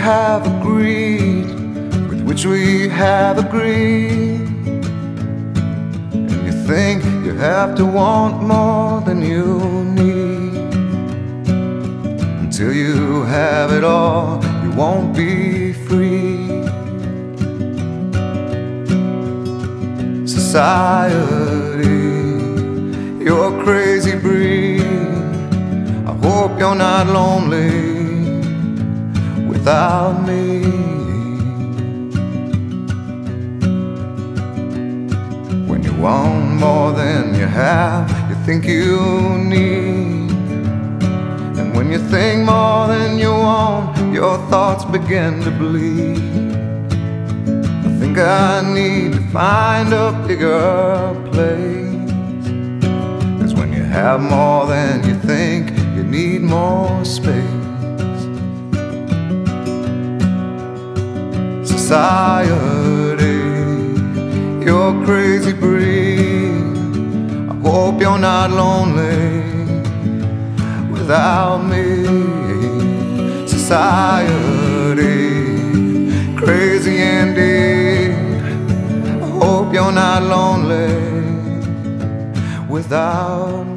have agreed, with which we have agreed. And you think you have to want more than you need. Until you have it all, you won't be free. Society, you're a crazy breed. I hope you're not lonely without me. When you want more than you have, you think you need. And when you think more than you want, your thoughts begin to bleed. I think I need to find a bigger place. 'Cause when you have more than you think, you need more space. Society, you're a crazy breed. I hope you're not lonely without me. Society, crazy indeed. I hope you're not lonely without me.